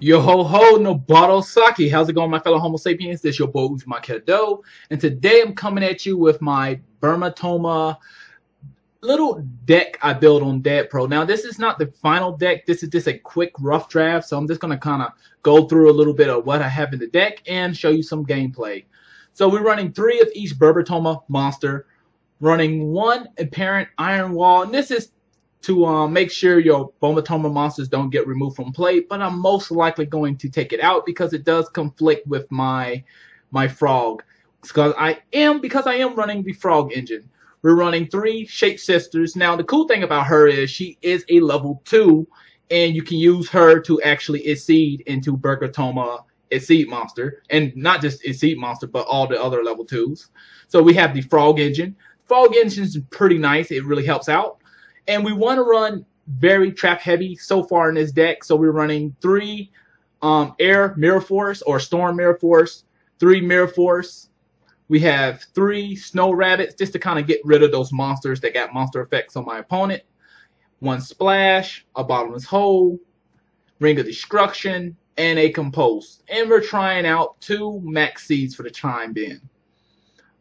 Yo ho ho no bottle sake. How's it going, my fellow Homo sapiens? This your boy Hadou, and today I'm coming at you with my Burgesstoma little deck I built on YgoPro. Now this is not the final deck. This is just a quick rough draft, so I'm just gonna kind of go through a little bit of what I have in the deck and show you some gameplay. So we're running 3 of each Burgesstoma monster, running 1 apparent Iron Wall, and this is to make sure your Burgesstoma monsters don't get removed from play, but I'm most likely going to take it out because it does conflict with my frog. Because I am running the frog engine. We're running 3 Shape Sisters. Now the cool thing about her is she is a level 2, and you can use her to actually exceed into Burgesstoma exceed monster, and not just exceed monster, but all the other level 2s. So we have the frog engine. Frog engine is pretty nice. It really helps out. And we want to run very trap heavy so far in this deck. So we're running 3 air mirror force or storm mirror force, 3 mirror force. We have 3 snow rabbits just to kind of get rid of those monsters that got monster effects on my opponent. 1 splash, a bottomless hole, ring of destruction, and a compose. And we're trying out 2 max seeds for the time being.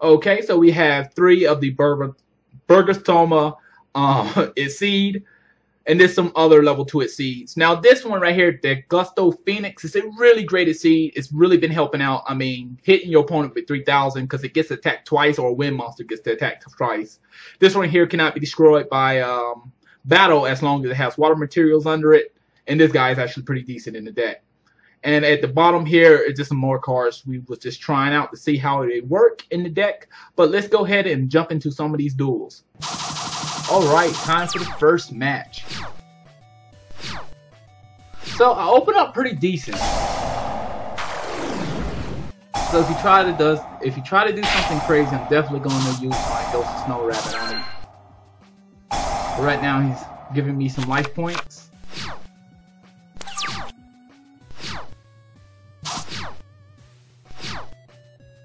Okay, so we have 3 of the Burgesstoma exceed, and there's some other level 2 exceeds. Now this one right here, the Gusto Phoenix, is a really great exceed. It's really been helping out. I mean, hitting your opponent with 3,000 because it gets attacked twice, or a wind monster gets to attack twice. This one here cannot be destroyed by battle as long as it has water materials under it, and this guy is actually pretty decent in the deck. And at the bottom here is just some more cards we was just trying out to see how they work in the deck. But let's go ahead and jump into some of these duels. Alright, time for the first match. So I open up pretty decent. So if you try to do something crazy, I'm definitely going to use my Ghost of Snow Rabbit on him. But right now he's giving me some life points.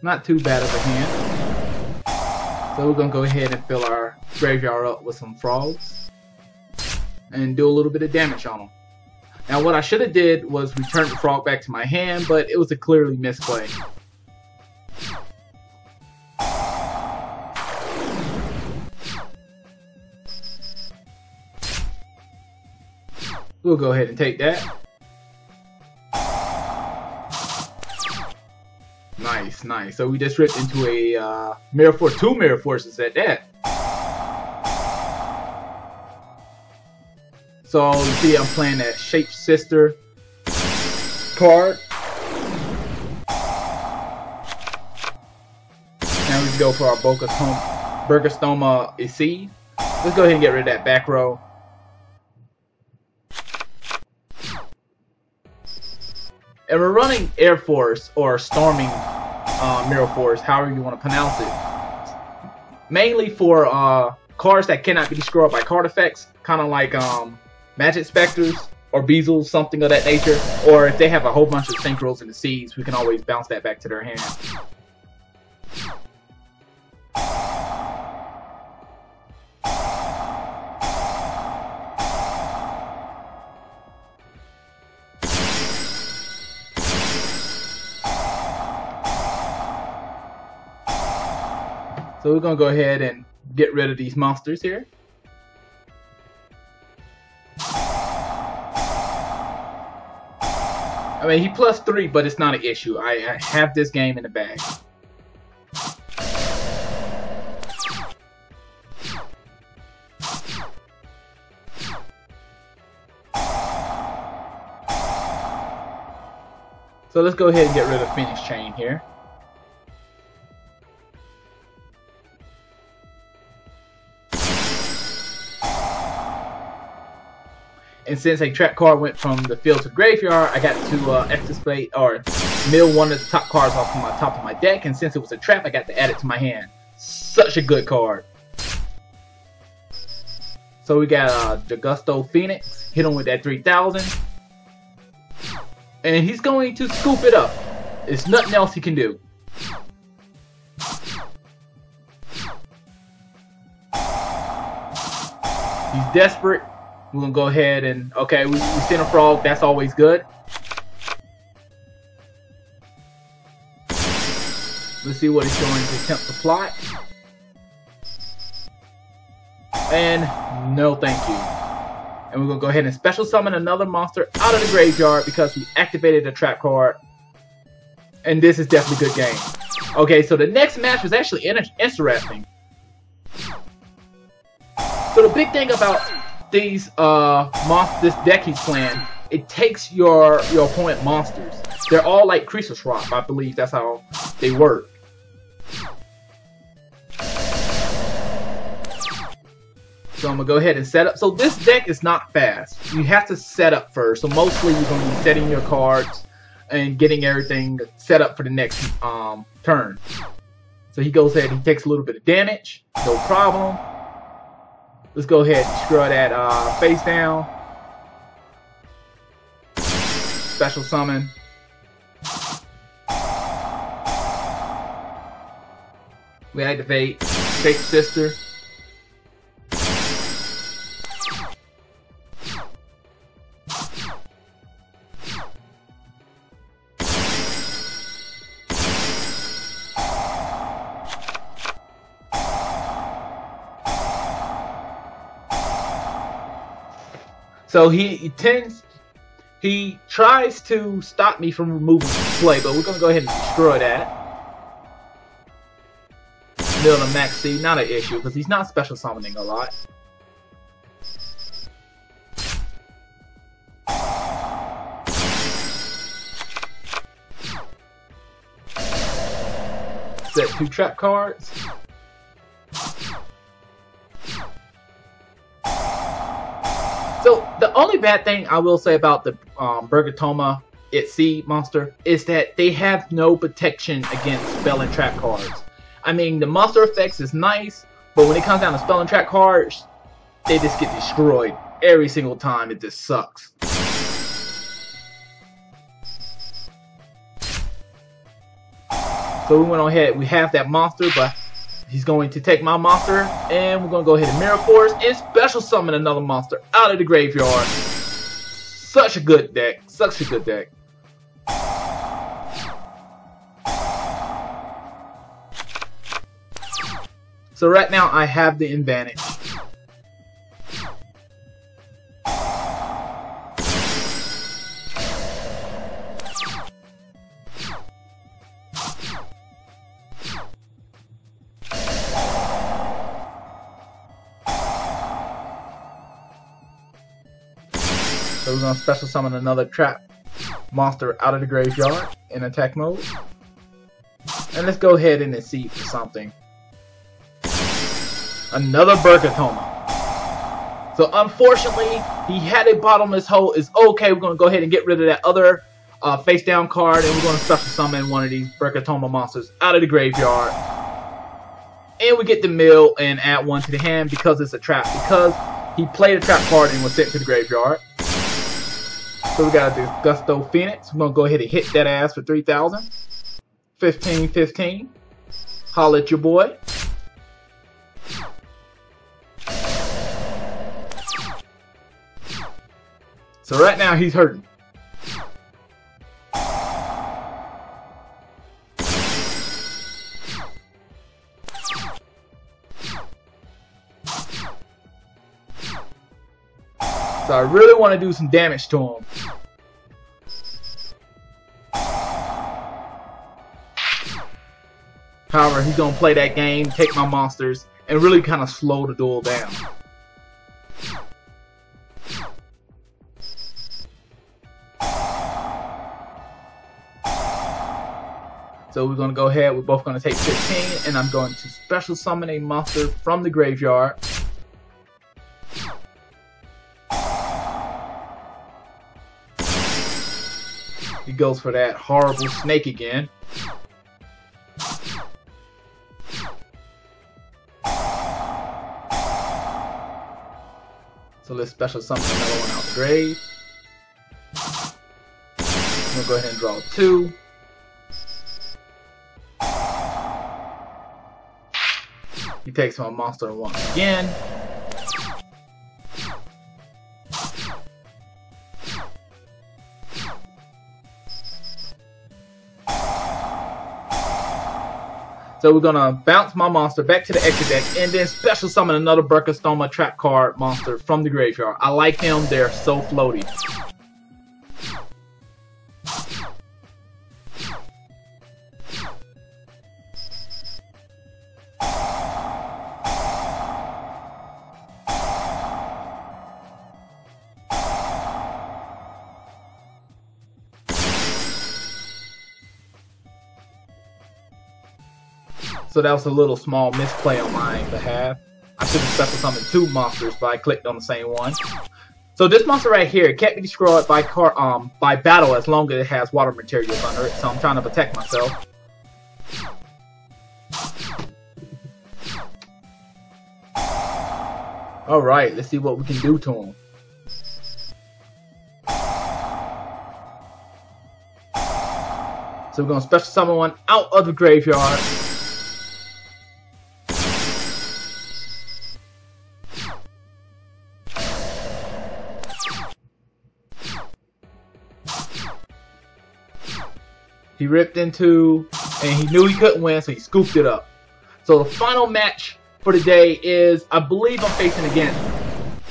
Not too bad of a hand. So we're going to go ahead and fill our graveyard up with some frogs and do a little bit of damage on them. Now what I should have did was return the frog back to my hand, but it was a clearly misplay. We'll go ahead and take that. Nice, nice. So we just ripped into a mirror force, 2 mirror forces at that. So you see I'm playing that Shape Sister card. Now we can go for our Burgesstoma exceed. Let's go ahead and get rid of that back row. And we're running Air Force or Storming Mirror Force, however you want to pronounce it. Mainly for cards that cannot be destroyed by card effects, kind of like Magic Specters or Beezles, something of that nature. Or if they have a whole bunch of Synchros in the seeds, we can always bounce that back to their hand. So we're going to go ahead and get rid of these monsters here. I mean, he +3, but it's not an issue. I have this game in the bag. So let's go ahead and get rid of Phoenix Chain here. And since a trap card went from the field to graveyard, I got to exfiltrate or mill one of the top cards off from the top of my deck. And since it was a trap, I got to add it to my hand. Such a good card. So we got the Gusto Phoenix. Hit him with that 3,000. And he's going to scoop it up. There's nothing else he can do. He's desperate. We're going to go ahead and, okay, we send a frog. That's always good. Let's see what he's going to attempt to plot. And no thank you. And we're going to go ahead and special summon another monster out of the graveyard because we activated the trap card. And this is definitely a good game. Okay, so the next match was actually interesting. So the big thing about these this deck he's playing, it takes your opponent monsters. They're all like creature swap, I believe that's how they work. So I'm gonna go ahead and set up. So this deck is not fast. You have to set up first. So mostly you're gonna be setting your cards and getting everything set up for the next turn. So he goes ahead and he takes a little bit of damage, no problem. Let's go ahead and destroy that face down. Special summon. We activate Fake Sister. So he tries to stop me from removing the play, but we're gonna go ahead and destroy that. Mill the max C, not an issue because he's not special summoning a lot. Set 2 trap cards. So the only bad thing I will say about the Burgesstoma Itzy monster is that they have no protection against spell and trap cards. I mean, the monster effects is nice, but when it comes down to spell and trap cards, they just get destroyed every single time. It just sucks. So we went on ahead. We have that monster, but he's going to take my monster, and we're going to go ahead and Mirror Force and special summon another monster out of the graveyard. Such a good deck. Such a good deck. So right now I have the advantage. So we're going to special summon another trap monster out of the graveyard in attack mode. And let's go ahead and see for something. Another Burgesstoma. So unfortunately, he had a bottomless hole. It's okay. We're going to go ahead and get rid of that other face down card. And we're going to special summon one of these Burgesstoma monsters out of the graveyard. And we get the mill and add one to the hand because it's a trap. Because he played a trap card and was sent to the graveyard. So we got this Gusto Phoenix. We're going to go ahead and hit that ass for 3,000. 15-15. Holla at your boy. So right now he's hurting. So I really want to do some damage to him. However, he's going to play that game, take my monsters, and really kind of slow the duel down. So we're going to go ahead, we're both going to take 15, and I'm going to special summon a monster from the graveyard. He goes for that horrible snake again. So let's special summon another one out the grave. We'll go ahead and draw 2. He takes my monster once again. So we're gonna bounce my monster back to the extra deck and then special summon another Burgesstoma trap card monster from the graveyard. I like them, they're so floaty. So that was a little small misplay on my behalf. I should have special summoned 2 monsters, but I clicked on the same one. So this monster right here can't be destroyed by battle as long as it has water materials under it. So I'm trying to protect myself. Alright, let's see what we can do to him. So we're going to special summon one out of the graveyard. He ripped into, and he knew he couldn't win, so he scooped it up. So the final match for the day is, I believe I'm facing against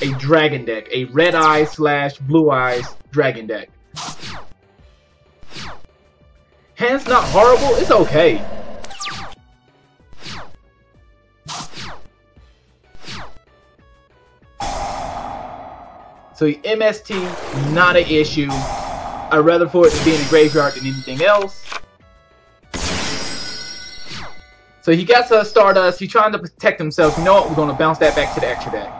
a dragon deck, a red eyes / blue eyes dragon deck. Hand's not horrible, it's okay. So the MST, not an issue. I'd rather for it to be in the graveyard than anything else. So he gets a Stardust, he's trying to protect himself. You know what, we're going to bounce that back to the extra deck.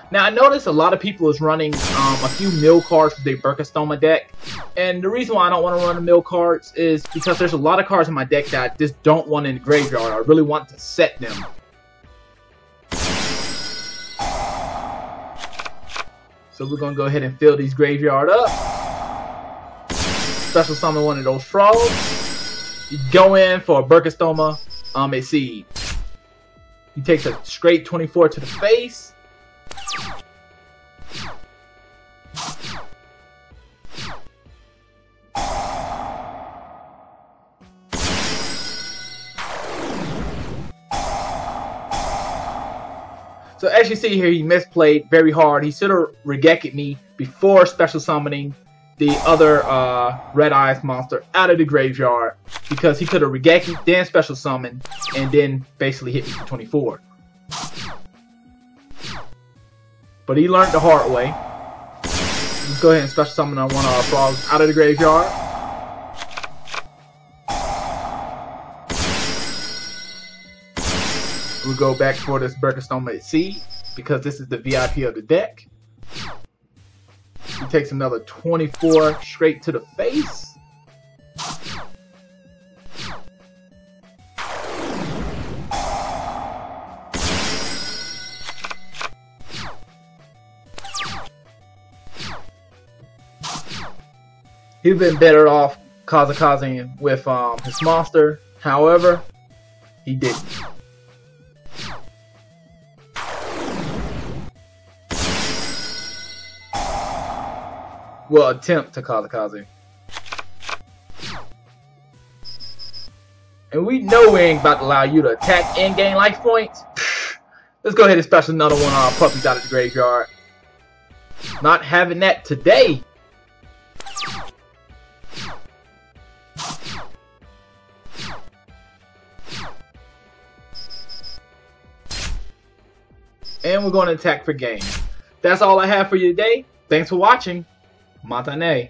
Now I noticed a lot of people is running a few mill cards for their Burgesstoma deck. And the reason why I don't want to run the mill cards is because there's a lot of cards in my deck that I just don't want in the graveyard. I really want to set them. So we're going to go ahead and fill these graveyard up. Special summon one of those frogs. You go in for a Burgesstoma Exceed. He takes a straight 24 to the face. So as you see here, he misplayed very hard. He should have regeked me before special summoning the other red eyes monster out of the graveyard, because he could have regeked, then special summon, and then basically hit me for 24. But he learned the hard way. Let's go ahead and special summon on one of our frogs out of the graveyard. We'll go back for this Burgesstoma Exceed, because this is the VIP of the deck. He takes another 24 straight to the face. He'd been better off Kazakazing with his monster. However, he didn't. Well, attempt to Kazakaze. And we know we ain't about to allow you to attack and gain life points. Let's go ahead and special another one of our puppies out of the graveyard. Not having that today. And we're going to attack for game. That's all I have for you today. Thanks for watching. Matane.